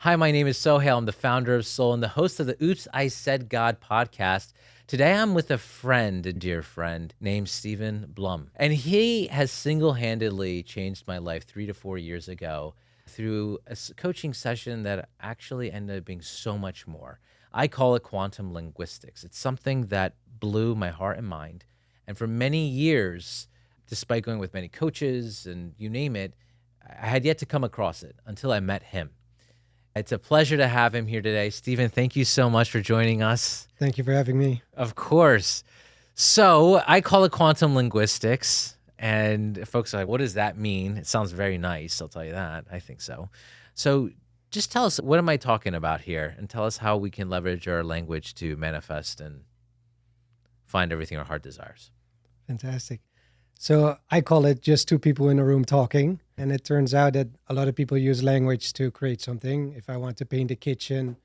Hi, my name is Sohail. I'm the founder of Soul and the host of the Oops, I Said God podcast. Today I'm with a dear friend named Stephen Blom. And he has single-handedly changed my life 3 to 4 years ago through a coaching session that actually ended up being so much more. I call it quantum linguistics. It's something that blew my heart and mind. And for many years, despite going with many coaches and you name it, I had yet to come across it until I met him. It's a pleasure to have him here today. Stephen, thank you so much for joining us. Thank you for having me. Of course. So I call it quantum linguistics. And folks are like, what does that mean? It sounds very nice. I'll tell you that. I think so. So just tell us, what am I talking about here? And tell us how we can leverage our language to manifest and find everything our heart desires. Fantastic. So I call it just two people in a room talking. And it turns out that a lot of people use language to create something. If I want to paint a kitchen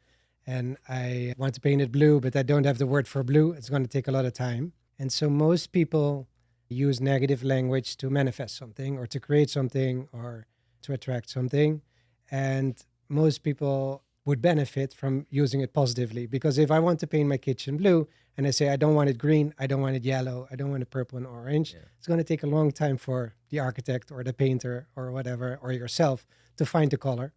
and I want to paint it blue, but I don't have the word for blue, it's going to take a lot of time. And so most people use negative language to manifest something or to create something or to attract something. And most people would benefit from using it positively, because if I want to paint my kitchen blue and I say, I don't want it green, I don't want it yellow, I don't want it purple and orange, it's going to take a long time for the architect or the painter or whatever, or yourself to find the color.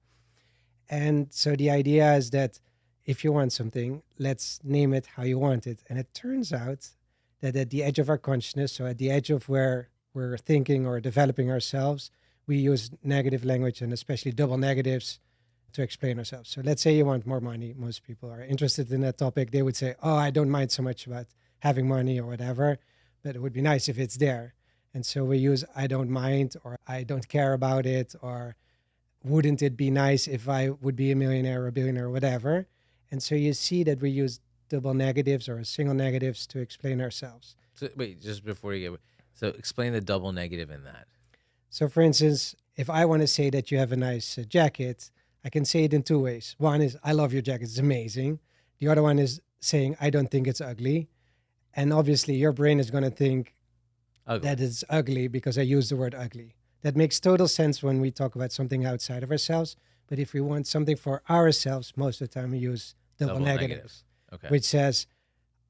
And so the idea is that if you want something, let's name it how you want it. And it turns out that at the edge of our consciousness, so at the edge of where we're thinking or developing ourselves, we use negative language, and especially double negatives, to explain ourselves. So let's say you want more money. Most people are interested in that topic. They would say, oh, I don't mind so much about having money or whatever, but it would be nice if it's there. And so we use I don't mind, or I don't care about it, or wouldn't it be nice if I would be a millionaire or a billionaire or whatever. And so you see that we use double negatives or single negatives to explain ourselves. So wait, just before you get, so explain the double negative in that. So for instance, if I want to say that you have a nice jacket, I can say it in two ways. One is, I love your jacket, it's amazing. The other one is saying, I don't think it's ugly. And obviously your brain is going to think that it's ugly because I use the word ugly. That makes total sense when we talk about something outside of ourselves. But if we want something for ourselves, most of the time we use double negatives. Okay. Which says,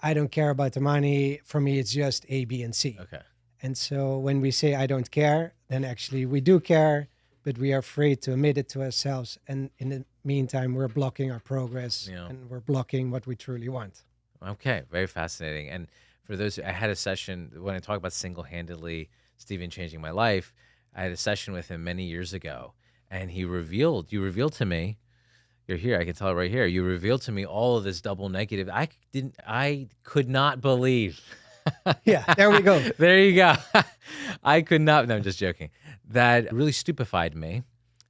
I don't care about the money. For me, it's just A, B, and C. Okay. And so when we say, I don't care, then actually we do care, but we are afraid to admit it to ourselves. And in the meantime, we're blocking our progress and we're blocking what we truly want. Okay, very fascinating. And for those, I had a session when I talk about single-handedly Stephen changing my life. I had a session with him many years ago, and you revealed to me, you're here, I can tell it right here. You revealed to me all of this double negative. I could not believe. Yeah, there we go. There you go. I could not, no, I'm just joking. That really stupefied me,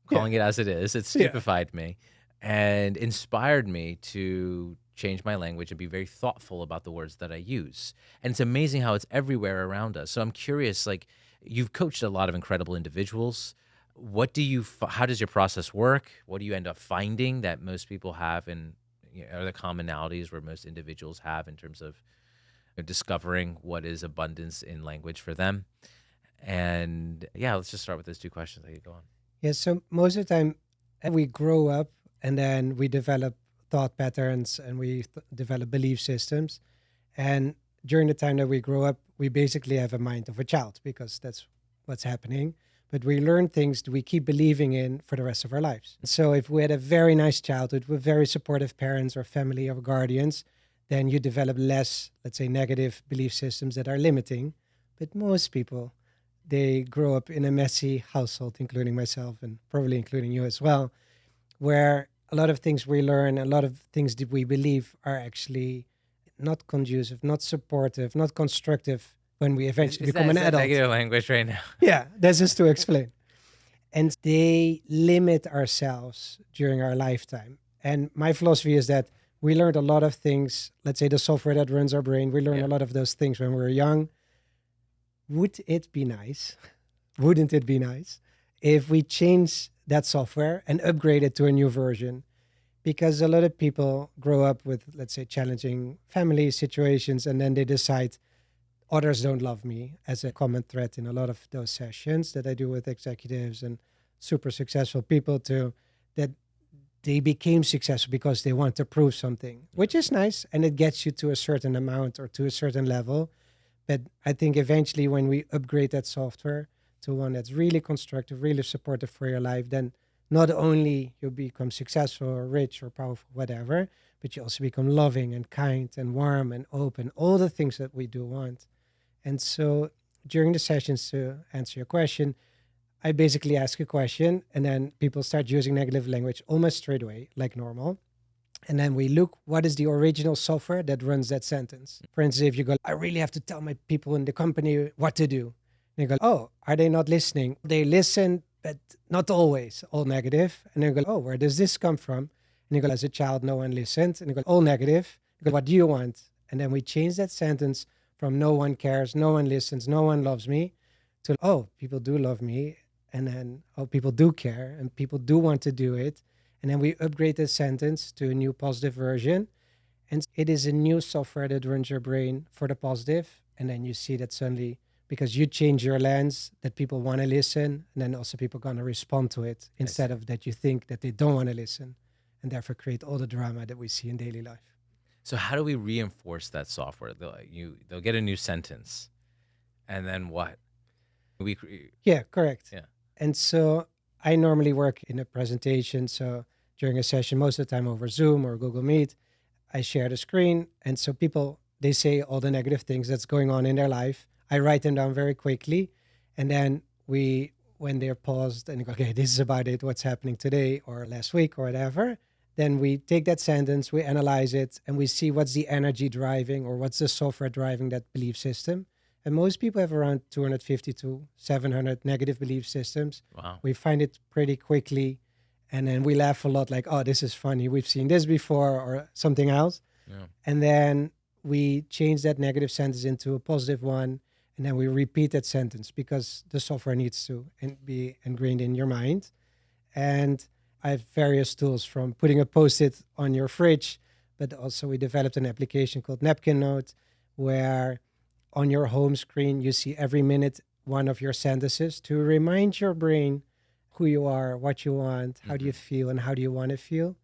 calling it as it is. It stupefied me and inspired me to change my language and be very thoughtful about the words that I use. And it's amazing how it's everywhere around us. So I'm curious, like, you've coached a lot of incredible individuals. How does your process work? What do you end up finding that most people have, and are the commonalities where most individuals have in terms of discovering what is abundance in language for them? And yeah, let's just start with those two questions. How you go on? Yeah, so most of the time we grow up and then we develop thought patterns and we develop belief systems. And during the time that we grow up, we basically have a mind of a child because that's what's happening. But we learn things that we keep believing in for the rest of our lives. So if we had a very nice childhood with very supportive parents or family or guardians, then you develop less, let's say, negative belief systems that are limiting. But most people, they grow up in a messy household, including myself and probably including you as well, where a lot of things we learn, a lot of things that we believe are actually not conducive, not supportive, not constructive when we eventually become an adult. Negative language right now. Yeah, that's just to explain. And they limit ourselves during our lifetime. And my philosophy is that we learned a lot of things, let's say the software that runs our brain, we learned a lot of those things when we were young. Wouldn't it be nice if we change that software and upgrade it to a new version? Because a lot of people grow up with, let's say, challenging family situations, and then they decide others don't love me, as a common thread in a lot of those sessions that I do with executives and super successful people, that they became successful because they want to prove something, which is nice. And it gets you to a certain amount or to a certain level. But I think eventually when we upgrade that software to one that's really constructive, really supportive for your life, then not only you become successful or rich or powerful, whatever, but you also become loving and kind and warm and open, all the things that we do want. And so during the sessions, to answer your question, I basically ask a question and then people start using negative language almost straight away, like normal. And then we look what is the original software that runs that sentence. For instance, if you go, I really have to tell my people in the company what to do. And you go, oh, are they not listening? They listen, but not always, all negative. And then you go, oh, where does this come from? And you go, as a child, no one listened. And you go, all negative. You go, what do you want? And then we change that sentence from no one cares, no one listens, no one loves me, to, oh, people do love me. And then, oh, people do care and people do want to do it. And then we upgrade the sentence to a new positive version. And it is a new software that runs your brain for the positive. And then you see that suddenly, because you change your lens, that people want to listen. And then also people going to respond to it instead of that you think that they don't want to listen. And therefore create all the drama that we see in daily life. So how do we reinforce that software? They'll get a new sentence. And then what? Yeah, correct. Yeah. And so I normally work in a presentation. So during a session, most of the time over Zoom or Google Meet, I share the screen. And so people, they say all the negative things that's going on in their life. I write them down very quickly. And then when they're paused and go, okay, this is about it, what's happening today or last week or whatever, then we take that sentence, we analyze it, and we see what's the energy driving or what's the software driving that belief system. And most people have around 250 to 700 negative belief systems. Wow. We find it pretty quickly. And then we laugh a lot like, oh, this is funny. We've seen this before or something else. Yeah. And then we change that negative sentence into a positive one. And then we repeat that sentence because the software needs to be ingrained in your mind. And I have various tools from putting a Post-it on your fridge, but also we developed an application called Napkin Note where on your home screen, you see every minute one of your sentences to remind your brain who you are, what you want, how do you feel, and how do you want to feel.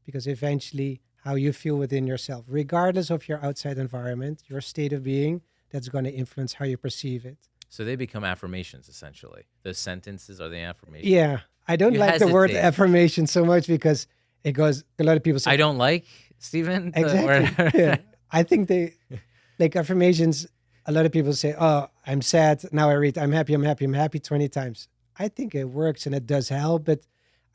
Because eventually, how you feel within yourself, regardless of your outside environment, your state of being, that's going to influence how you perceive it. So they become affirmations, essentially. Those sentences are the affirmations. Yeah. I don't like the word affirmation so much because it goes, a lot of people say, I don't like, Stephen. Exactly. Yeah. I think they, like affirmations, a lot of people say, oh, I'm sad. Now I read, I'm happy, I'm happy, I'm happy 20 times. I think it works and it does help, but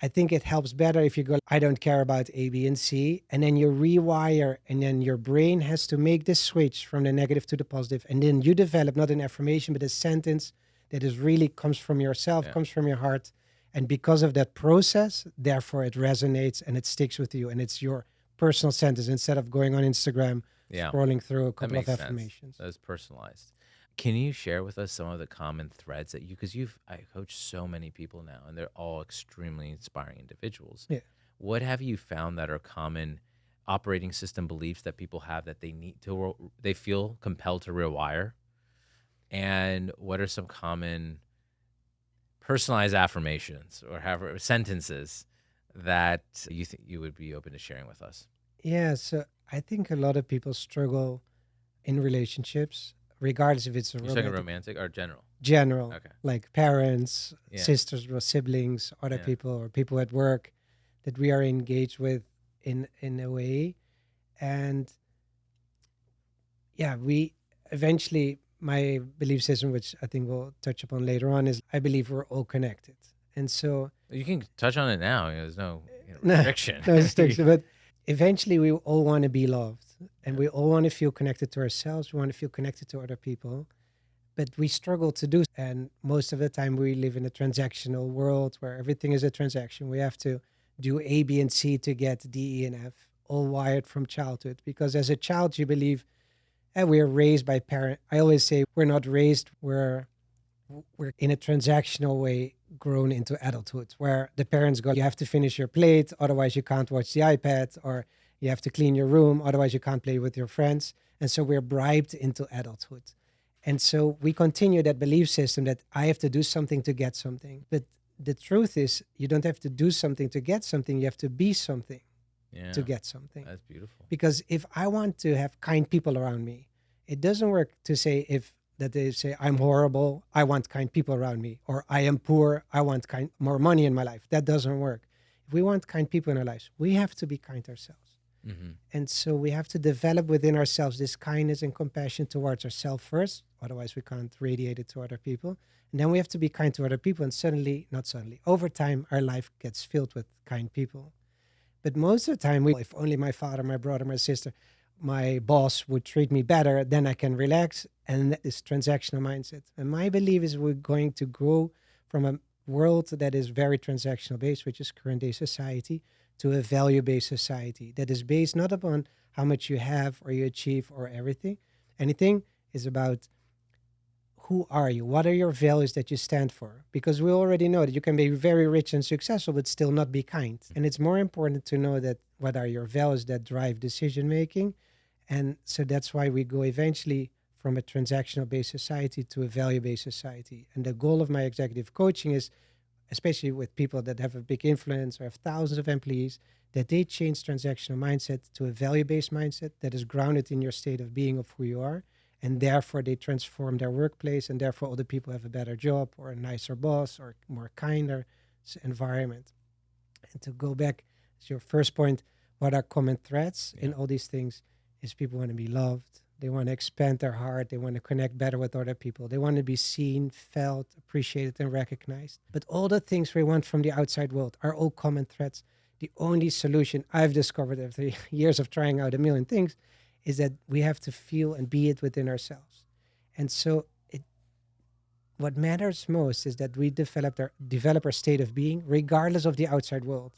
I think it helps better if you go, I don't care about A, B, and C. And then you rewire and then your brain has to make this switch from the negative to the positive. And then you develop not an affirmation, but a sentence that is really comes from yourself, comes from your heart. And because of that process, therefore it resonates and it sticks with you. And it's your personal sentence instead of going on Instagram, scrolling through a couple of affirmations. That is personalized. Can you share with us some of the common threads that because I coach so many people now and they're all extremely inspiring individuals. Yeah. What have you found that are common operating system beliefs that people have that they feel compelled to rewire? And what are some common personalized affirmations or sentences that you think you would be open to sharing with us? Yeah, so I think a lot of people struggle in relationships, regardless if it's romantic or general. General, okay. Like parents, sisters or siblings, other people or people at work that we are engaged with in a way. And we eventually, my belief system, which I think we'll touch upon later on, is I believe we're all connected. And so you can touch on it now. There's no restriction. No restriction, but eventually we all want to be loved and we all want to feel connected to ourselves. We want to feel connected to other people, but we struggle to do. And most of the time we live in a transactional world where everything is a transaction. We have to do A, B, and C to get D, E, and F, all wired from childhood. Because as a child, you believe, we are raised by parents. I always say we're not raised, we're in a transactional way grown into adulthood where the parents go, you have to finish your plate, otherwise you can't watch the iPad, or you have to clean your room, otherwise you can't play with your friends. And so we're bribed into adulthood. And so we continue that belief system that I have to do something to get something. But the truth is, you don't have to do something to get something. You have to be something Yeah. to get something. That's beautiful. Because if I want to have kind people around me, it doesn't work to say if that they say I'm horrible, I want kind people around me, or I am poor, I want more money in my life. That doesn't work. If we want kind people in our lives, we have to be kind ourselves. And so we have to develop within ourselves this kindness and compassion towards ourselves first. Otherwise, we can't radiate it to other people. And then we have to be kind to other people. And suddenly, not suddenly, over time, our life gets filled with kind people. But most of the time, if only my father, my brother, my sister, my boss would treat me better, then I can relax. And this transactional mindset. And my belief is we're going to grow from a world that is very transactional based, which is current day society, to a value based society that is based not upon how much you have or you achieve or anything is about who are you? What are your values that you stand for? Because we already know that you can be very rich and successful, but still not be kind. And it's more important to know that what are your values that drive decision making. And so that's why we go eventually from a transactional based society to a value based society. And the goal of my executive coaching is, especially with people that have a big influence or have thousands of employees, that they change transactional mindset to a value based mindset that is grounded in your state of being of who you are, and therefore they transform their workplace, and therefore other people have a better job or a nicer boss or more kinder environment. And to go back to your first point, what are common threads in all these things is people want to be loved, they want to expand their heart, they want to connect better with other people, they want to be seen, felt, appreciated, and recognized. But all the things we want from the outside world are all common threads. The only solution I've discovered after years of trying out a million things is that we have to feel and be it within ourselves. And so what matters most is that we develop our state of being regardless of the outside world.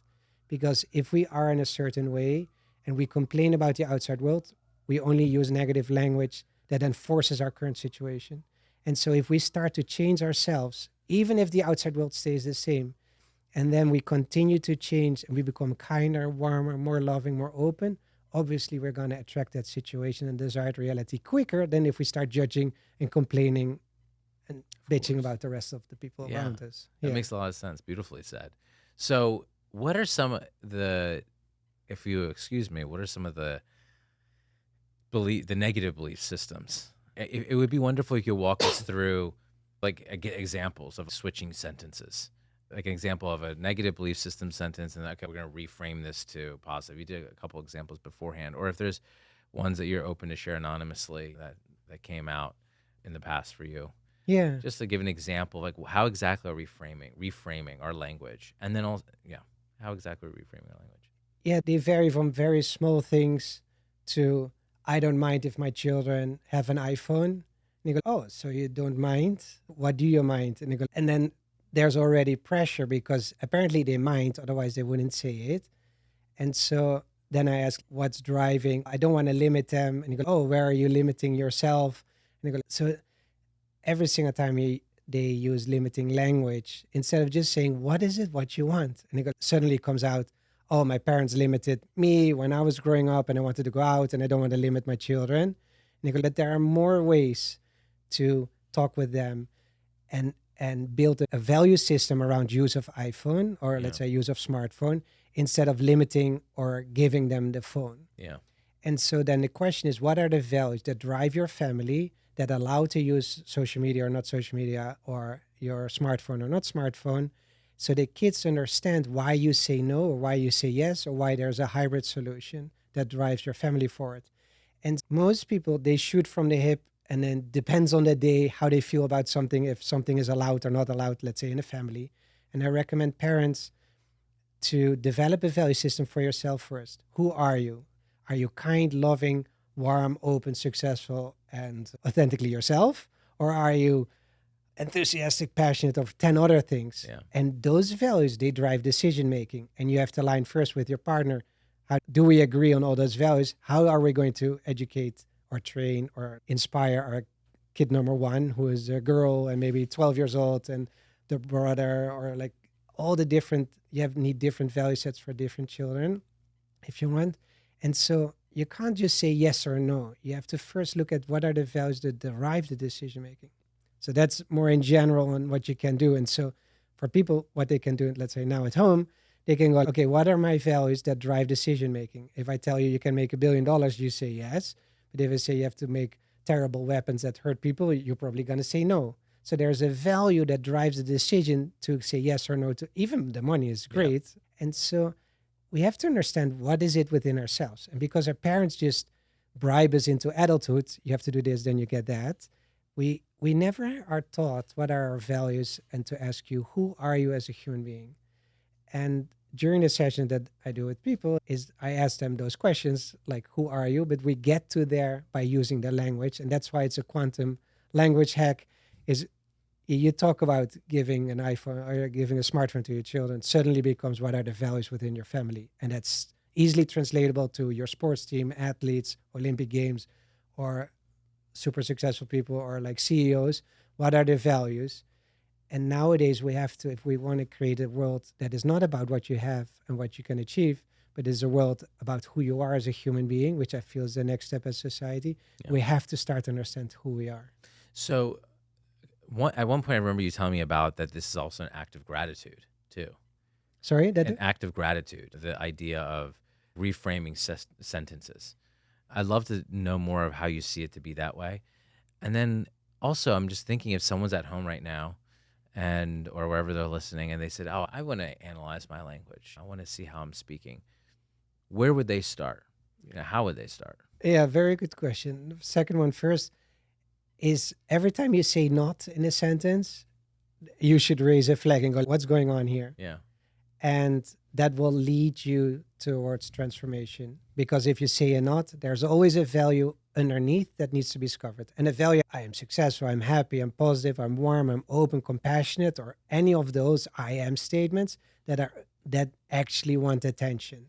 Because if we are in a certain way and we complain about the outside world, we only use negative language that enforces our current situation. And so if we start to change ourselves, even if the outside world stays the same, and then we continue to change and we become kinder, warmer, more loving, more open, obviously we're going to attract that situation and desired reality quicker than if we start judging and complaining and bitching about the rest of the people around us. That makes a lot of sense. Beautifully said. So what are some of the, if you excuse me, what are some of the negative belief systems? It would be wonderful if you could walk us through examples of switching sentences. Like an example of a negative belief system sentence, and okay, we're going to reframe this to positive. You did a couple examples beforehand, or if there's ones that you're open to share anonymously that came out in the past for you. Yeah. Just to give an example, like how exactly are we reframing our language, and then also, how exactly are we reframing our language? Yeah, they vary from very small things to I don't mind if my children have an iPhone. And you go, oh, so you don't mind? What do you mind? And you go, and then there's already pressure because apparently they mind, otherwise they wouldn't say it. And so then I ask, what's driving? I don't want to limit them. And you go, oh, where are you limiting yourself? And you go, so every single time they use limiting language, instead of just saying, what is it, what you want? And it suddenly comes out, oh, my parents limited me when I was growing up and I wanted to go out and I don't want to limit my children. And but there are more ways to talk with them and build a value system around use of iPhone or let's say use of smartphone instead of limiting or giving them the phone. Yeah. And so then the question is, what are the values that drive your family that allow to use social media or not social media or your smartphone or not smartphone, so that kids understand why you say no or why you say yes or why there's a hybrid solution that drives your family forward. And most people, they shoot from the hip and then depends on the day how they feel about something, if something is allowed or not allowed, let's say in a family. And I recommend parents to develop a value system for yourself first. Who are you? Are you kind, loving, warm, open, successful, and authentically yourself? Or are you enthusiastic, passionate of 10 other things? Yeah. And those values, they drive decision making. And you have to align first with your partner. How do we agree on all those values? How are we going to educate or train or inspire our kid number one, who is a girl and maybe 12 years old, and the brother, or like all the different, need different value sets for different children if you want. And so you can't just say yes or no. You have to first look at what are the values that derive the decision making. So that's more in general on what you can do. And so for people, what they can do, let's say now at home, they can go, okay, what are my values that drive decision making? If I tell you you can make $1 billion, you say yes. But if I say you have to make terrible weapons that hurt people, you're probably going to say no. So there's a value that drives the decision to say yes or no to even the money is Yeah. great. And so we have to understand what is it within ourselves. And because our parents just bribe us into adulthood, you have to do this, then you get that. We never are taught what are our values and to ask you, who are you as a human being? And during the session that I do with people is I ask them those questions like, who are you? But we get to there by using the language. And that's why it's a quantum language hack is you talk about giving an iPhone or giving a smartphone to your children suddenly becomes what are the values within your family. And that's easily translatable to your sports team, athletes, Olympic Games, or super successful people or like CEOs. What are the values? And nowadays we have to, if we want to create a world that is not about what you have and what you can achieve, but is a world about who you are as a human being, which I feel is the next step as society, we have to start to understand who we are. So at one point, I remember you telling me about that this is also an act of gratitude, too. Sorry? An act of gratitude, the idea of reframing sentences. I'd love to know more of how you see it to be that way. And then also, I'm just thinking if someone's at home right now and or wherever they're listening and they said, oh, I want to analyze my language. I want to see how I'm speaking. Where would they start? How would they start? Yeah, very good question. The second one first is every time you say not in a sentence, you should raise a flag and go, what's going on here? Yeah. And that will lead you towards transformation. Because if you say a not, there's always a value underneath that needs to be discovered. And a value, I am successful, I'm happy, I'm positive, I'm warm, I'm open, compassionate, or any of those I am statements that actually want attention.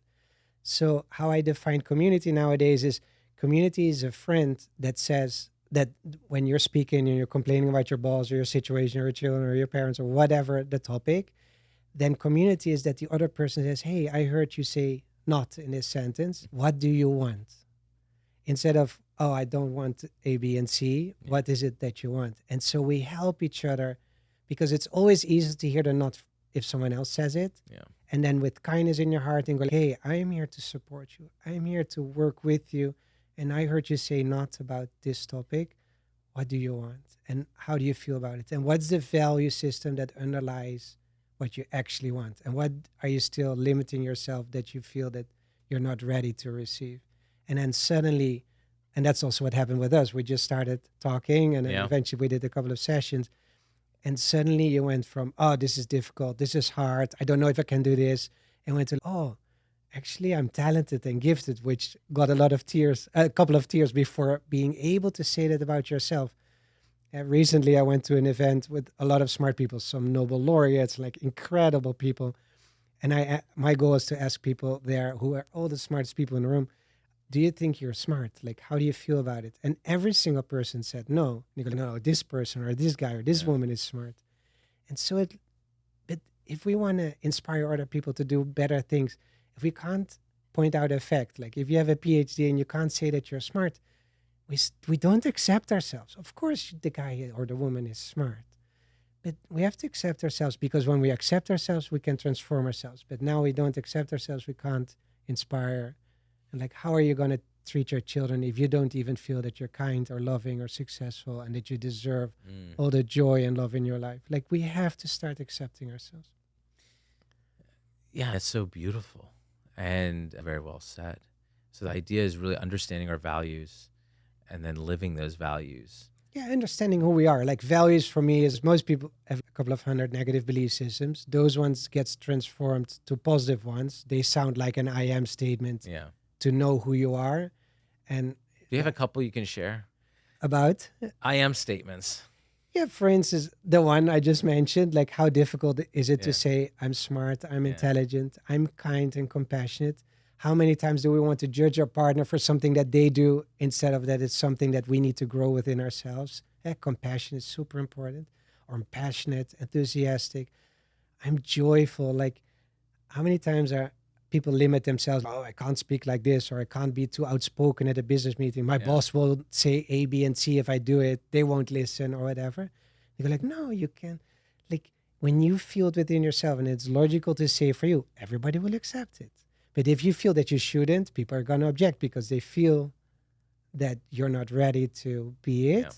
So how I define community nowadays is community is a friend that says that when you're speaking and you're complaining about your boss or your situation or your children or your parents or whatever the topic, then community is that the other person says, hey, I heard you say not in this sentence. What do you want? Instead of, oh, I don't want A, B, and C. What is it that you want? And so we help each other because it's always easy to hear the not if someone else says it. Yeah. And then with kindness in your heart and go, hey, I am here to support you. I am here to work with you. And I heard you say not about this topic. What do you want? And how do you feel about it? And what's the value system that underlies what you actually want? And what are you still limiting yourself that you feel that you're not ready to receive? And then suddenly, and that's also what happened with us. We just started talking and then eventually we did a couple of sessions. And suddenly you went from, oh, this is difficult. This is hard. I don't know if I can do this. And went to, oh, actually I'm talented and gifted, which got a couple of tears before being able to say that about yourself. Recently, I went to an event with a lot of smart people, some Nobel laureates, like incredible people. And my goal is to ask people there who are all the smartest people in the room, do you think you're smart? Like, how do you feel about it? And every single person said no. And you go, no, this person or this guy or this woman is smart. And so but if we want to inspire other people to do better things, if we can't point out a fact, like if you have a PhD and you can't say that you're smart, we don't accept ourselves. Of course, the guy or the woman is smart, but we have to accept ourselves because when we accept ourselves, we can transform ourselves. But now we don't accept ourselves, we can't inspire. And like, how are you going to treat your children if you don't even feel that you're kind or loving or successful and that you deserve all the joy and love in your life? Like, we have to start accepting ourselves. Yeah, it's so beautiful and very well said. So the idea is really understanding our values and then living those values. Yeah, understanding who we are. Like values for me is most people have a couple of hundred negative belief systems. Those ones gets transformed to positive ones. They sound like an I am statement to know who you are. And do you have a couple you can share? About? I am statements. Yeah, for instance, the one I just mentioned, like how difficult is it to say I'm smart, I'm intelligent, I'm kind and compassionate. How many times do we want to judge our partner for something that they do instead of that it's something that we need to grow within ourselves? Compassion is super important. Or I'm passionate, enthusiastic. I'm joyful. Like how many times are people limit themselves? Oh, I can't speak like this, or I can't be too outspoken at a business meeting. My boss will say A, B, and C if I do it. They won't listen or whatever. You go like, no, you can. Like when you feel it within yourself and it's logical to say for you, everybody will accept it. But if you feel that you shouldn't, people are going to object because they feel that you're not ready to be Yeah. it.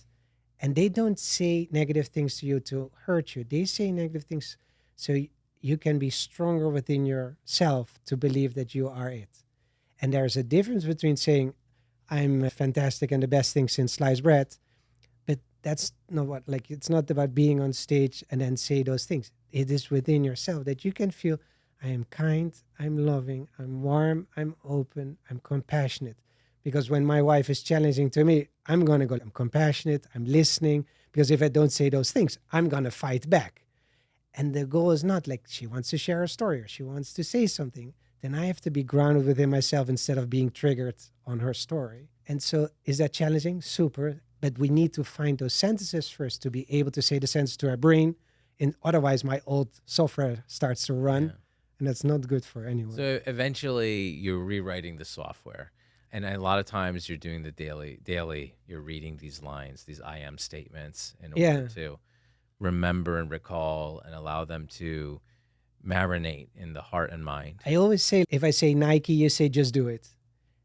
And they don't say negative things to you to hurt you. They say negative things so you can be stronger within yourself to believe that you are it. And there's a difference between saying, I'm fantastic and the best thing since sliced bread, but that's not what, like, it's not about being on stage and then say those things. It is within yourself that you can feel, I am kind, I'm loving, I'm warm, I'm open, I'm compassionate. Because when my wife is challenging to me, I'm going to go, I'm compassionate, I'm listening. Because if I don't say those things, I'm going to fight back. And the goal is not like she wants to share a story or she wants to say something. Then I have to be grounded within myself instead of being triggered on her story. And so is that challenging? Super. But we need to find those sentences first to be able to say the sentence to our brain. And otherwise my old software starts to run. Yeah. And that's not good for anyone. So eventually you're rewriting the software. And a lot of times you're doing the daily, you're reading these lines, these I am statements in order to remember and recall and allow them to marinate in the heart and mind. I always say, if I say Nike, you say, just do it.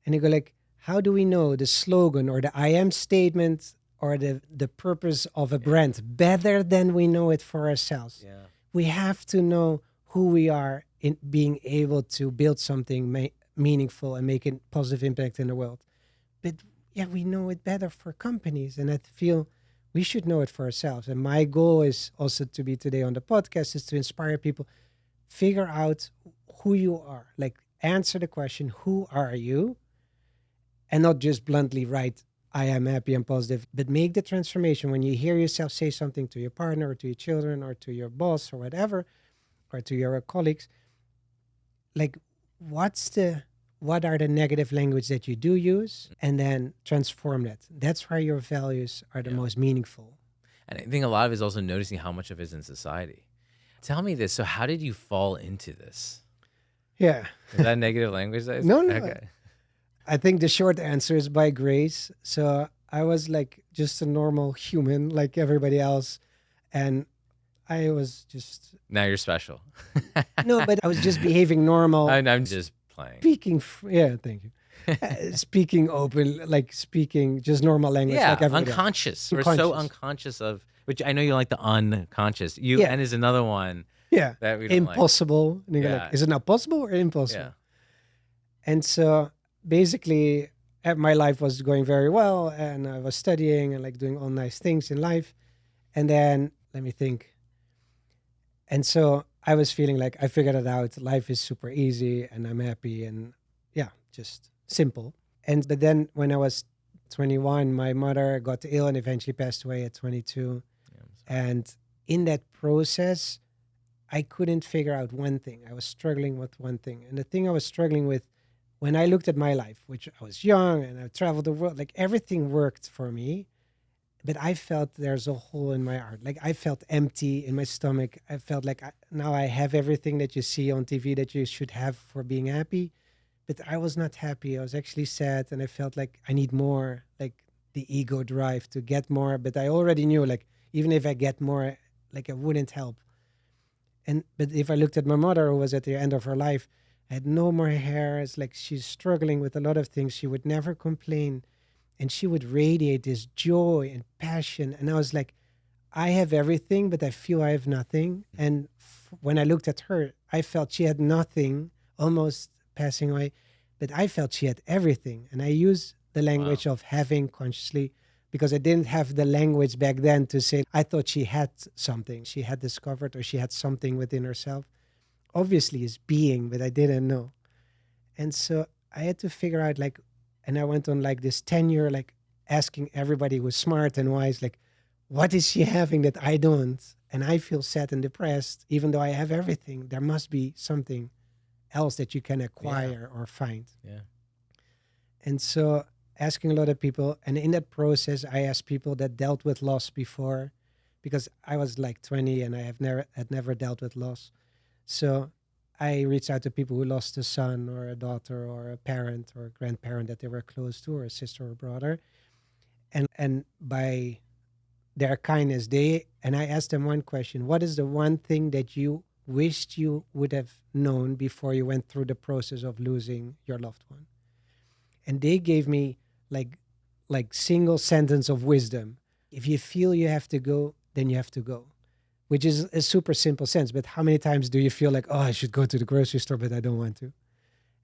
And you go like, how do we know the slogan or the I am statement or the purpose of a brand better than we know it for ourselves? Yeah. We have to know who we are in being able to build something meaningful and make a positive impact in the world. But yeah, we know it better for companies. And I feel we should know it for ourselves. And my goal is also to be today on the podcast is to inspire people, figure out who you are, like answer the question, who are you? And not just bluntly write, I am happy and positive, but make the transformation when you hear yourself say something to your partner or to your children or to your boss or whatever, or to your colleagues, like what are the negative language that you do use, and then transform that. That's where your values are the most meaningful. And I think a lot of it is also noticing how much of it is in society. Tell me this. So how did you fall into this? Yeah. Is that negative language? No. Okay. I think the short answer is by grace. So I was like just a normal human like everybody else. And I was just... Now you're special. No, but I was just behaving normal. I'm just playing. Speaking, yeah, thank you. Speaking open, like speaking just normal language. Yeah, like everybody unconscious. else. We're so unconscious of, which I know you like the unconscious. UN is another one. Yeah, that we don't impossible. And you're like, is it not possible or impossible? Yeah. And so basically, my life was going very well, and I was studying and like doing all nice things in life. And then let me think. And so I was feeling like I figured it out. Life is super easy, and I'm happy, and yeah, just simple. But then when I was 21, my mother got ill and eventually passed away at 22. And in that process, I couldn't figure out one thing. I was struggling with one thing. And the thing I was struggling with, when I looked at my life, which I was young and I traveled the world, like everything worked for me. But I felt there's a hole in my heart. Like I felt empty in my stomach. I felt like now I have everything that you see on TV that you should have for being happy. But I was not happy. I was actually sad. And I felt like I need more, like the ego drive to get more. But I already knew, like, even if I get more, like it wouldn't help. But if I looked at my mother, who was at the end of her life, had no more hair. It's like she's struggling with a lot of things. She would never complain. And she would radiate this joy and passion. And I was like, I have everything, but I feel I have nothing. And when I looked at her, I felt she had nothing, almost passing away. But I felt she had everything. And I use the language of having consciously, because I didn't have the language back then to say, I thought she had something. She had discovered, or she had something within herself. Obviously, it's being, but I didn't know. And so I had to figure out, like, and I went on like this 10-year, like asking everybody who's smart and wise, like, what is she having that I don't? And I feel sad and depressed, even though I have everything. There must be something else that you can acquire or find. Yeah. And so asking a lot of people, and in that process, I asked people that dealt with loss before, because I was like 20 and I had never dealt with loss. So I reached out to people who lost a son or a daughter or a parent or a grandparent that they were close to, or a sister or brother. And by their kindness. And I asked them one question: what is the one thing that you wished you would have known before you went through the process of losing your loved one? And they gave me like single sentence of wisdom. If you feel you have to go, then you have to go, which is a super simple sense. But how many times do you feel like, oh, I should go to the grocery store, but I don't want to?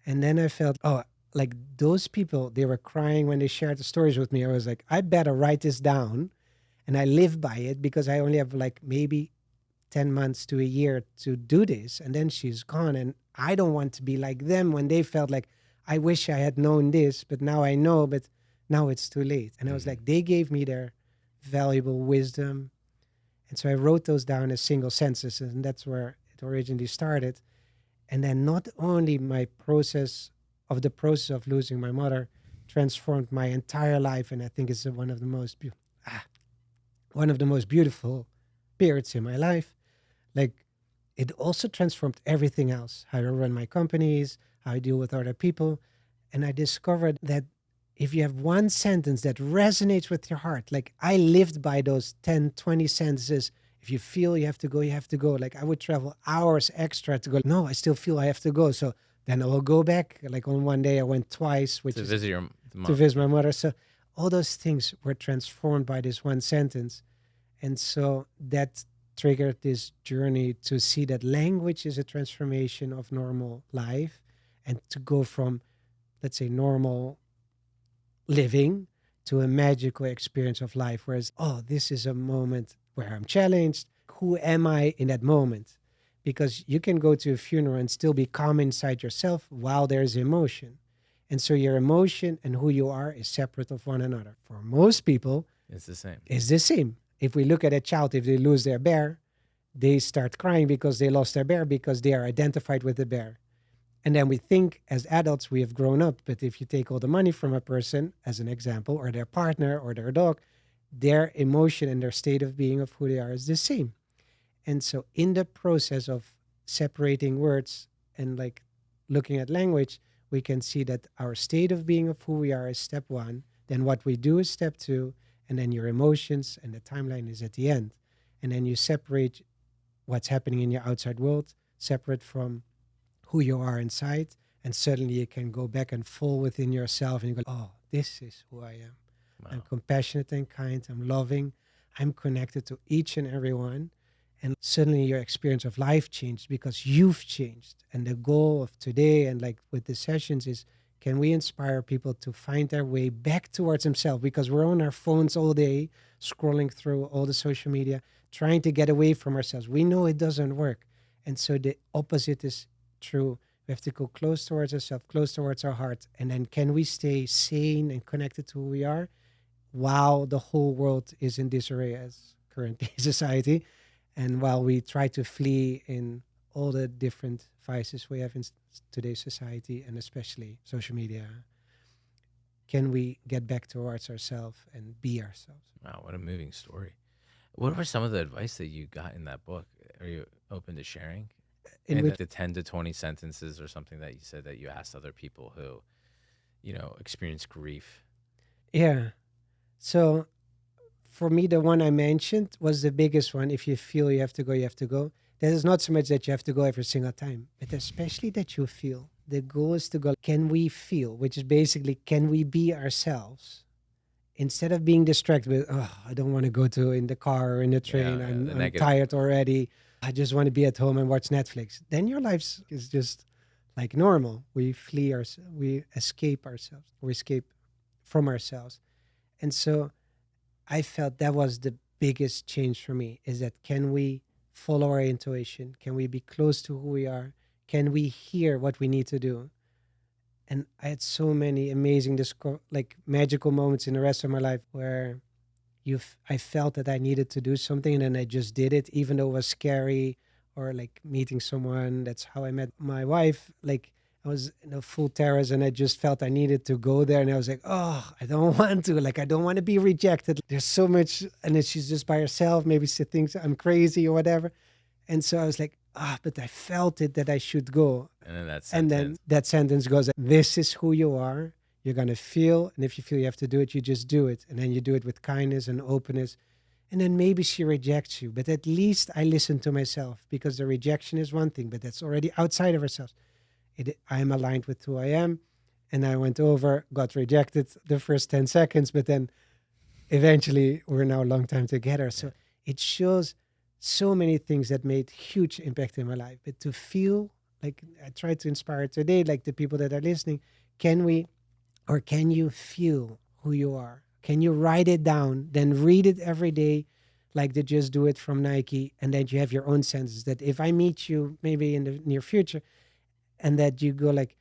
And then I felt, oh, like those people, they were crying when they shared the stories with me. I was like, I better write this down and I live by it, because I only have like maybe 10 months to a year to do this. And then she's gone. And I don't want to be like them when they felt like, I wish I had known this, but now I know, but now it's too late. And I was like, they gave me their valuable wisdom. And so I wrote those down as single sentences. And that's where it originally started. And then not only my process of losing my mother transformed my entire life. And I think it's one of the most beautiful periods in my life. Like, it also transformed everything else: how I run my companies, how I deal with other people. And I discovered that if you have one sentence that resonates with your heart, like I lived by those 10, 20 sentences. If you feel you have to go, you have to go. Like, I would travel hours extra to go. No, I still feel I have to go. So then I will go back. Like, on one day I went twice, which To is visit your to mom. visit my mother. So all those things were transformed by this one sentence. And so that triggered this journey to see that language is a transformation of normal life, and to go from, let's say, normal living to a magical experience of life. Whereas, oh, this is a moment where I'm challenged. Who am I in that moment? Because you can go to a funeral and still be calm inside yourself while there's emotion. And so your emotion and who you are is separate of one another. For most people, It's the same. it's the same. If we look at a child, if they lose their bear, they start crying because they lost their bear, because they are identified with the bear. And then we think as adults we have grown up. But if you take all the money from a person, as an example, or their partner or their dog, their emotion and their state of being of who they are is the same. And so in the process of separating words and like looking at language, we can see that our state of being of who we are is step one. Then what we do is step two. And then your emotions and the timeline is at the end. And then you separate what's happening in your outside world, separate from who you are inside. And suddenly you can go back and fall within yourself and you go, oh, this is who I am. Wow. I'm compassionate and kind. I'm loving. I'm connected to each and every one. And suddenly your experience of life changed because you've changed. And the goal of today and like with the sessions is, can we inspire people to find their way back towards themselves? Because we're on our phones all day, scrolling through all the social media, trying to get away from ourselves. We know it doesn't work. And so the opposite is true. We have to go close towards ourselves, close towards our heart. And then can we stay sane and connected to who we are while the whole world is in disarray as currently society? And while we try to flee in all the different vices we have in today's society, and especially social media, can we get back towards ourselves and be ourselves? Wow, what a moving story. What were some of the advice that you got in that book? Are you open to sharing? In And which, the 10 to 20 sentences or something that you said that you asked other people who, experience grief. yeah. So for me, the one I mentioned was the biggest one. If you feel you have to go, you have to go. That is not so much that you have to go every single time, but especially that you feel. The goal is to go, can we feel, which is basically, can we be ourselves? Instead of being distracted with, oh, I don't want to go to in the car or in the train. Yeah, the I'm negative. tired already. I just want to be at home and watch Netflix. Then your life is just like normal. We flee ourselves, we escape ourselves, we escape from ourselves. And so I felt that was the biggest change for me, is that can we follow our intuition? Can we be close to who we are? Can we hear what we need to do? And I had so many amazing, like magical moments in the rest of my life where I felt that I needed to do something and then I just did it, even though it was scary, or like meeting someone. That's how I met my wife. Like, I was in a full terrace and I just felt I needed to go there. And I was like, oh, I don't want to. Like, I don't want to be rejected. There's so much. And then she's just by herself. Maybe she thinks I'm crazy or whatever. And so I was like, but I felt it that I should go. And then that And sentence. then that sentence goes, this is who you are. You're going to feel. And if you feel you have to do it, you just do it. And then you do it with kindness and openness. And then maybe she rejects you, but at least I listen to myself, because the rejection is one thing, but that's already outside of ourselves. I am aligned with who I am. And I went over, got rejected the first 10 seconds, but then eventually we're now a long time together. Yeah. So it shows so many things that made huge impact in my life. But to feel like, I try to inspire today, like the people that are listening, can we, or can you feel who you are? Can you write it down, then read it every day, like the Just Do It from Nike, and then you have your own senses that if I meet you maybe in the near future, and that you go like,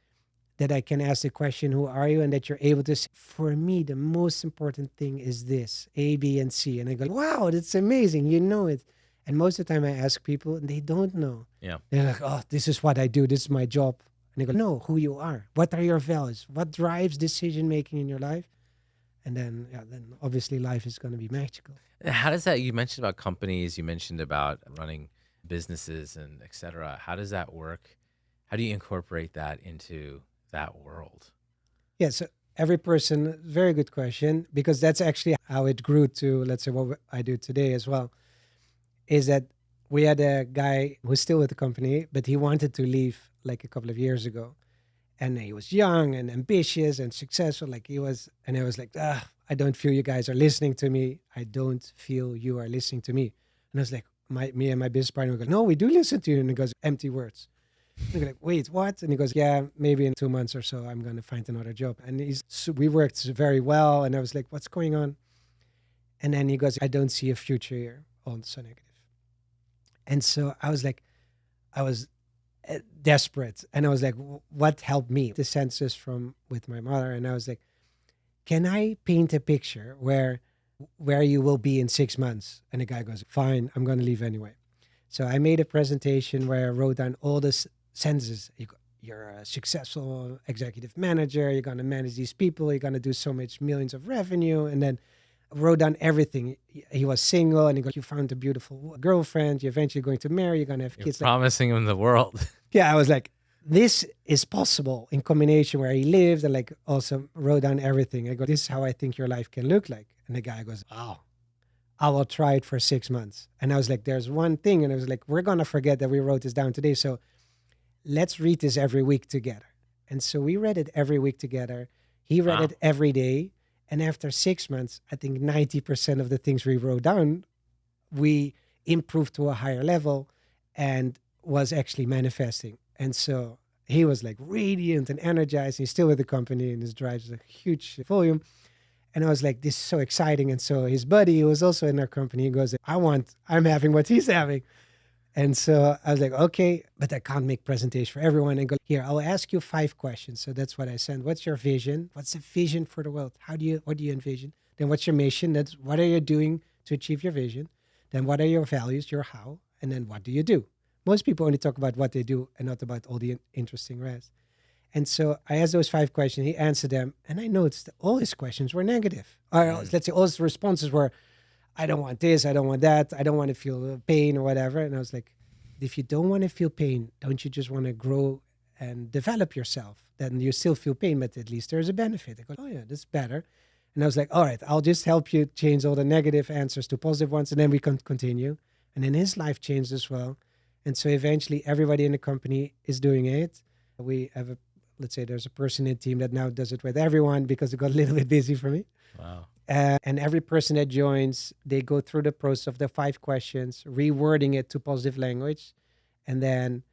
that I can ask the question, who are you? And that you're able to say, for me, the most important thing is this, A, B, and C. And I go, wow, that's amazing. You know it. And most of the time I ask people and they don't know. Yeah. They're like, oh, this is what I do. This is my job. And I go, no, who you are. What are your values? What drives decision making in your life? And then, yeah, then obviously life is going to be magical. How does that, you mentioned about companies, you mentioned about running businesses and et cetera. How does that work? How do you incorporate that into that world? Yeah, so every person, very good question, because that's actually how it grew to, let's say, what I do today as well, is that we had a guy who's still with the company, but he wanted to leave like a couple of years ago. And he was young and ambitious and successful, like he was. And I was like, I don't feel you guys are listening to me. I don't feel you are listening to me. And I was like, me and my business partner go, no, we do listen to you. And he goes, empty words. And I go like, wait, what? And he goes, yeah, maybe in 2 months or so, I'm going to find another job. And we worked very well. And I was like, what's going on? And then he goes, I don't see a future here. All so negative. And so I was like, I was desperate. And I was like, what helped me? The census from with my mother. And I was like, can I paint a picture where you will be in 6 months? And the guy goes, fine, I'm going to leave anyway. So I made a presentation where I wrote down all the senses. You're a successful executive manager. You're going to manage these people. You're going to do so much millions of revenue. And then wrote down everything. He was single, and he goes, you found a beautiful girlfriend. You're eventually going to marry. You're going to have You're kids. promising him the world. Yeah, I was like, this is possible in combination where he lived, and like also wrote down everything. I go, this is how I think your life can look like. And the guy goes, wow, I will try it for 6 months. And I was like, there's one thing. And I was like, we're going to forget that we wrote this down today. So let's read this every week together. And so we read it every week together. He read Wow. it every day. And after 6 months, I think 90% of the things we wrote down, we improved to a higher level and was actually manifesting. And so he was like radiant and energized. He's still with the company and his drives a huge volume. And I was like, this is so exciting. And so his buddy, who was also in our company, he goes, I'm having what he's having. And so I was like, okay, but I can't make presentation for everyone. And go, here, I'll ask you 5 questions. So that's what I sent. What's your vision? What's the vision for the world? What do you envision? Then what's your mission? That's what are you doing to achieve your vision? Then what are your values, your how? And then what do you do? Most people only talk about what they do and not about all the interesting rest. And so I asked those 5 questions. He answered them. And I noticed that all his questions were negative. Or let's say all his responses were, I don't want this, I don't want that, I don't want to feel pain or whatever. And I was like, if you don't want to feel pain, don't you just want to grow and develop yourself? Then you still feel pain, but at least there's a benefit. I go, oh yeah, that's better. And I was like, all right, I'll just help you change all the negative answers to positive ones, and then we can continue. And then his life changed as well. And so eventually everybody in the company is doing it. We have let's say there's a person in the team that now does it with everyone because it got a little bit busy for me. Wow. And every person that joins, they go through the process of the 5 questions, rewording it to positive language. And then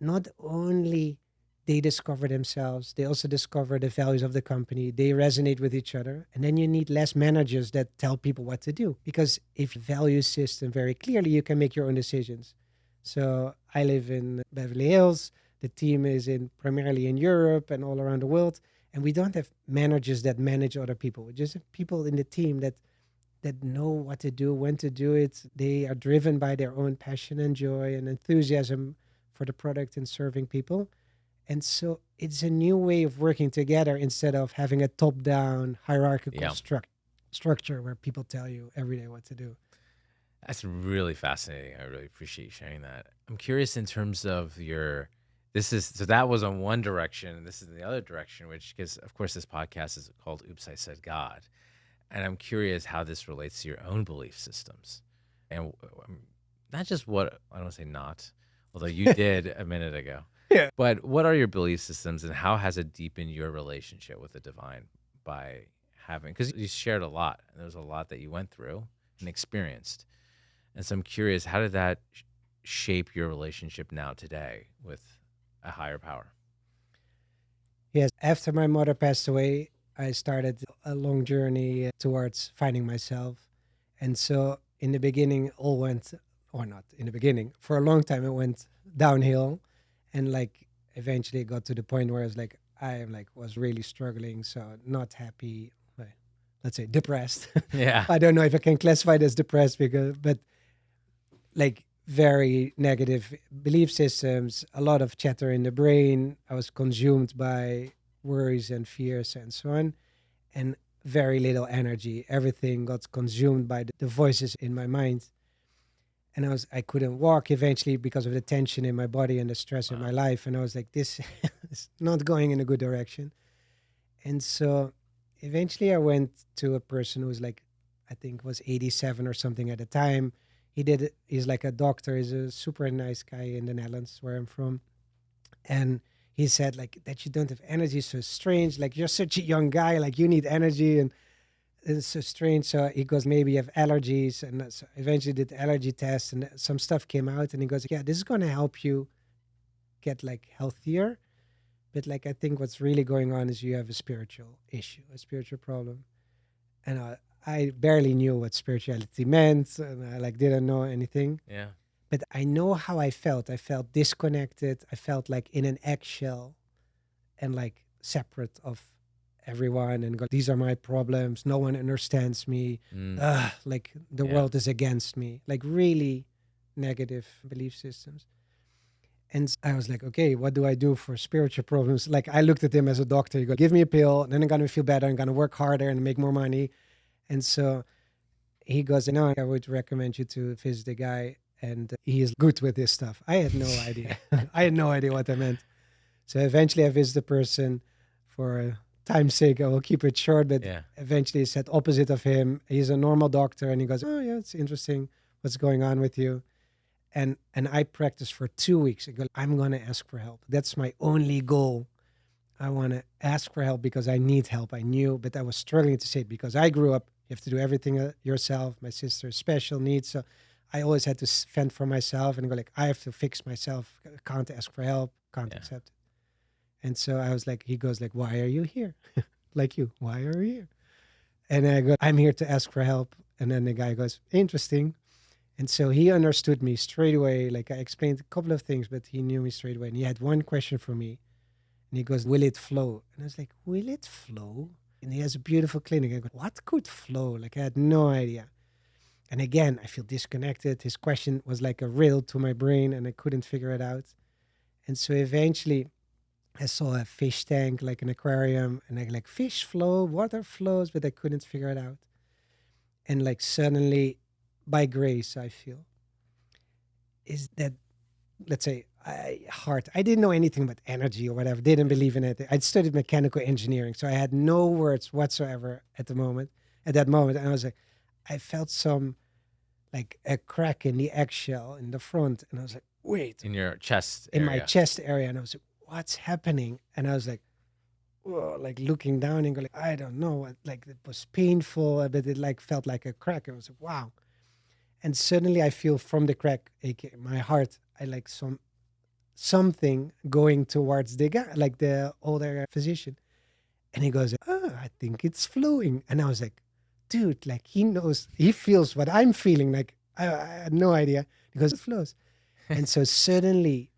not only they discover themselves, they also discover the values of the company. They resonate with each other. And then you need less managers that tell people what to do. Because if you value system very clearly, you can make your own decisions. So I live in Beverly Hills. The team is primarily in Europe and all around the world. And we don't have managers that manage other people. We just have people in the team that know what to do, when to do it. They are driven by their own passion and joy and enthusiasm for the product and serving people. And so it's a new way of working together instead of having a top-down hierarchical structure where people tell you every day what to do. That's really fascinating. I really appreciate you sharing that. I'm curious in terms of so that was on one direction, and this is in the other direction, which, because of course this podcast is called Oops, I Said God. And I'm curious how this relates to your own belief systems. And not just what, I don't say not, although you did a minute ago, Yeah. but what are your belief systems and how has it deepened your relationship with the divine by having, because you shared a lot and there was a lot that you went through and experienced. And so I'm curious, how did that shape your relationship now today with a higher power? Yes. After my mother passed away, I started a long journey towards finding myself. And so in the beginning, all went, or not in the beginning, for a long time, it went downhill. And like eventually it got to the point where I was like, I like was really struggling. So not happy, let's say depressed. Yeah. I don't know if I can classify it as depressed but like very negative belief systems, a lot of chatter in the brain. I was consumed by worries and fears and so on, and very little energy. Everything got consumed by the voices in my mind. And I couldn't walk eventually because of the tension in my body and the stress in my Wow. life. And I was like, this is not going in a good direction. And so eventually I went to a person who was like, I think was 87 or something at the time. He's like a doctor. He's a super nice guy in the Netherlands where I'm from. And he said like that you don't have energy is so strange. Like you're such a young guy, like you need energy and it's so strange. So he goes, maybe you have allergies. And so eventually did the allergy test and some stuff came out and he goes, yeah, this is going to help you get like healthier. But like, I think what's really going on is you have a spiritual issue, a spiritual problem. And I barely knew what spirituality meant. And I like didn't know anything, Yeah. but I know how I felt. I felt disconnected. I felt like in an eggshell and like separate of everyone and go, these are my problems. No one understands me. Mm. Like the Yeah. world is against me. Like really negative belief systems. And I was like, okay, what do I do for spiritual problems? Like I looked at him as a doctor. He goes, give me a pill, then I'm gonna feel better. I'm gonna work harder and make more money. And so he goes, no, I would recommend you to visit the guy. And he is good with this stuff. I had no idea. I had no idea what that meant. So eventually I visited the person for time's sake. I will keep it short, but Yeah. eventually he said opposite of him. He's a normal doctor. And he goes, oh yeah, it's interesting. What's going on with you? And I practiced for 2 weeks. I go, I'm going to ask for help. That's my only goal. I want to ask for help because I need help. I knew, but I was struggling to say it because I grew up, you have to do everything yourself. My sister's special needs. So I always had to fend for myself and go like, I have to fix myself. I can't ask for help. Can't Yeah. accept it. And so I was like, he goes like, why are you here? Like you, why are you here? And I go, I'm here to ask for help. And then the guy goes, interesting. And so he understood me straight away. Like I explained a couple of things, but he knew me straight away. And he had one question for me. And he goes, will it flow? And I was like, will it flow? And he has a beautiful clinic. I go, what could flow? Like I had no idea. And again, I feel disconnected. His question was like a riddle to my brain and I couldn't figure it out. And so eventually I saw a fish tank, like an aquarium, and I like fish flow, water flows, but I couldn't figure it out. And like suddenly, by grace, I feel is that, let's say, I didn't know anything about energy or whatever, didn't believe in it. I'd studied mechanical engineering, so I had no words whatsoever at that moment. And I was like, I felt some like a crack in the eggshell in the front, and I was like, wait, In your chest in area. my chest area, and I was like, what's happening? And I was like, whoa, like looking down and going, like, I don't know, like it was painful, but it like felt like a crack. And I was like, wow. And suddenly I feel from the crack, aka my heart, I like something going towards the guy, like the older physician. And he goes, oh, I think it's flowing. And I was like, dude, like he knows, he feels what I'm feeling. Like I had no idea because it flows. And so suddenly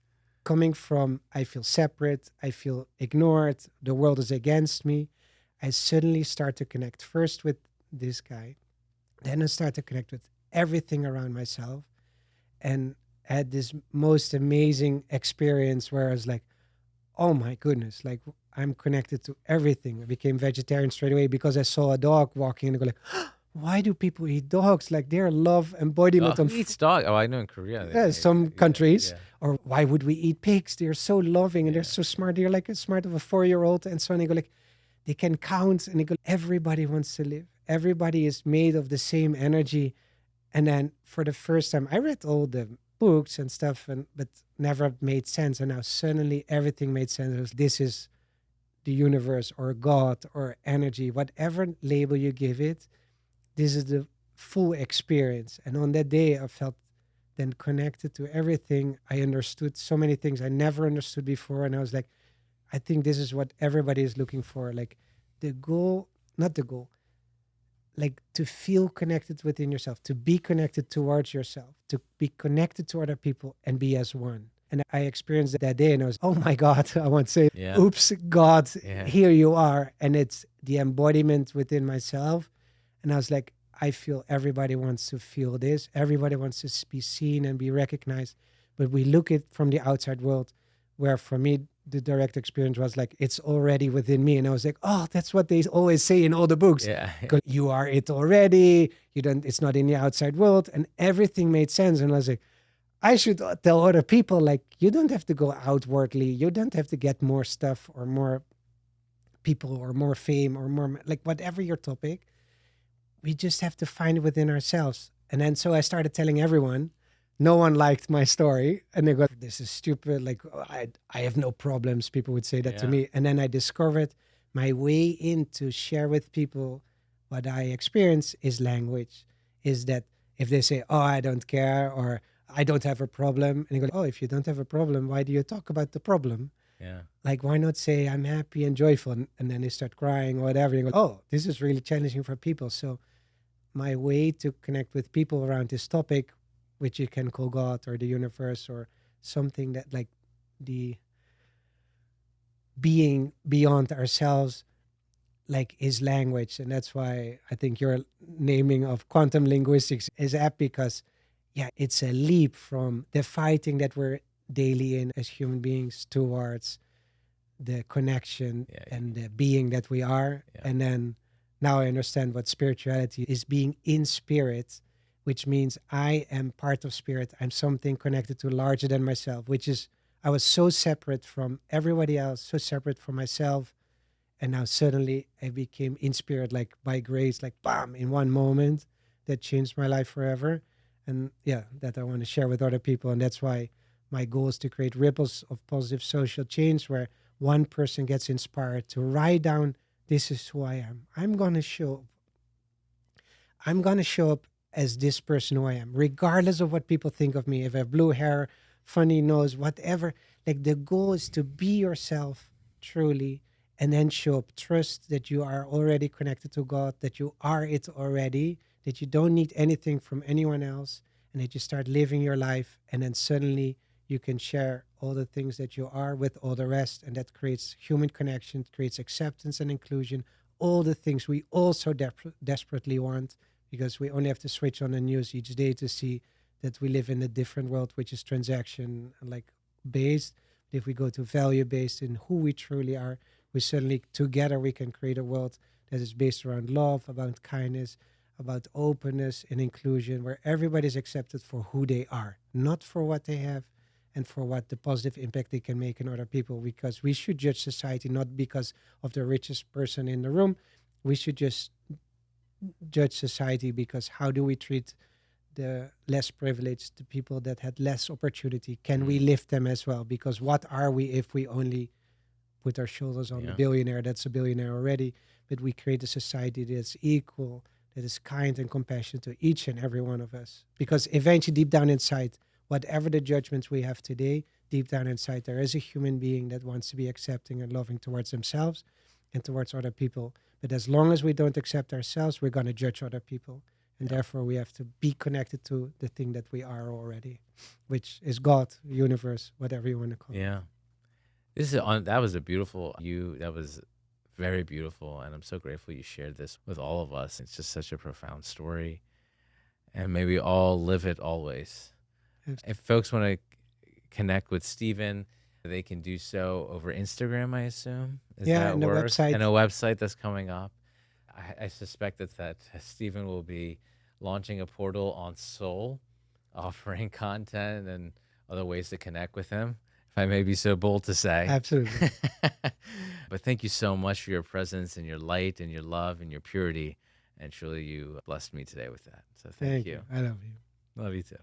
coming from, I feel separate, I feel ignored, the world is against me. I suddenly start to connect first with this guy. Then I start to connect with everything around myself. And had this most amazing experience where I was like, oh my goodness, like I'm connected to everything. I became vegetarian straight away because I saw a dog walking and I go like, why do people eat dogs? Like they're love embodiment Who on eats dog? Oh, I know in Korea. some countries. Yeah. Or why would we eat pigs? They're so loving and they're Yeah. so smart. They're like as smart of a 4-year-old and so on. And they go like, they can count and they go, everybody wants to live. everybody is made of the same energy. And then for the first time, I read all the books and stuff, but never made sense. And now suddenly everything made sense. It was, this is the universe or God or energy, whatever label you give it. This is the full experience. And on that day, I felt then connected to everything. I understood so many things I never understood before. And I was like, I think this is what everybody is looking for. Like the goal, not the goal, like to feel connected within yourself, to be connected towards yourself, to be connected to other people and be as one. And I experienced that day and I was, oh my God, I want to say, Yeah. oops, God, Yeah. here you are. And it's the embodiment within myself. And I was like, I feel everybody wants to feel this. Everybody wants to be seen and be recognized. But we look at from the outside world, where for me, the direct experience was like, it's already within me. And I was like, oh, that's what they always say in all the books. Yeah. Because you are it already. You don't, it's not in the outside world. And everything made sense. And I was like, I should tell other people, like, you don't have to go outwardly. You don't have to get more stuff or more people or more fame or more, like, whatever your topic. We just have to find it within ourselves. And then so I started telling everyone. No one liked my story. And they go, this is stupid. Like, oh, I have no problems. People would say that to Yeah. me. And then I discovered my way in to share with people what I experience is language. Is that if they say, oh, I don't care, or I don't have a problem. And they go, oh, if you don't have a problem, why do you talk about the problem? Yeah. Like, why not say I'm happy and joyful? And then they start crying or whatever. And you go, oh, this is really challenging for people. So my way to connect with people around this topic, which you can call God or the universe or something that like the being beyond ourselves, like is language. And that's why I think your naming of quantum linguistics is apt because, yeah, it's a leap from the fighting that we're daily in as human beings towards the connection Yeah. and the being that we are. Yeah. And then now I understand what spirituality is, being in spirit, which means I am part of spirit. I'm something connected to larger than myself, which is, I was so separate from everybody else, so separate from myself. And now suddenly I became in spirit, like by grace, like bam, in one moment that changed my life forever. And yeah, that I want to share with other people. And that's why my goal is to create ripples of positive social change where one person gets inspired to write down, this is who I am. I'm going to show up. I'm going to show up as this person who I am, regardless of what people think of me. If I have blue hair, funny nose, whatever, like the goal is to be yourself truly and then show up. Trust that you are already connected to God, that you are it already, that you don't need anything from anyone else, and that you start living your life. And then suddenly you can share all the things that you are with all the rest. And that creates human connection, creates acceptance and inclusion, all the things we also desperately want, because we only have to switch on the news each day to see that we live in a different world, which is transaction like based. If we go to value based in who we truly are, we suddenly together we can create a world that is based around love, about kindness, about openness and inclusion, where everybody is accepted for who they are, not for what they have and for what the positive impact they can make in other people. Because we should judge society not because of the richest person in the room. We should just judge society because how do we treat the less privileged, the people that had less opportunity? Can we lift them as well? Because what are we if we only put our shoulders on the Yeah. billionaire that's a billionaire already? But we create a society that's equal, that is kind and compassionate to each and every one of us. Because eventually, deep down inside, whatever the judgments we have today, deep down inside, there is a human being that wants to be accepting and loving towards themselves and towards other people. But as long as we don't accept ourselves, we're going to judge other people. And therefore, we have to be connected to the thing that we are already, which is God, universe, whatever you want to call it. Yeah. This is on. That was a beautiful. That was very beautiful, and I'm so grateful you shared this with all of us. It's just such a profound story, and may we all live it always. Yes. If folks want to connect with Stephen, they can do so over Instagram, I assume. Is Yeah, that and the work? website. And a website that's coming up. I suspect that Stephen will be launching a portal on Soul, offering content and other ways to connect with him, if I may be so bold to say. Absolutely. But thank you so much for your presence and your light and your love and your purity. And truly, you blessed me today with that. So thank you. I love you. Love you too.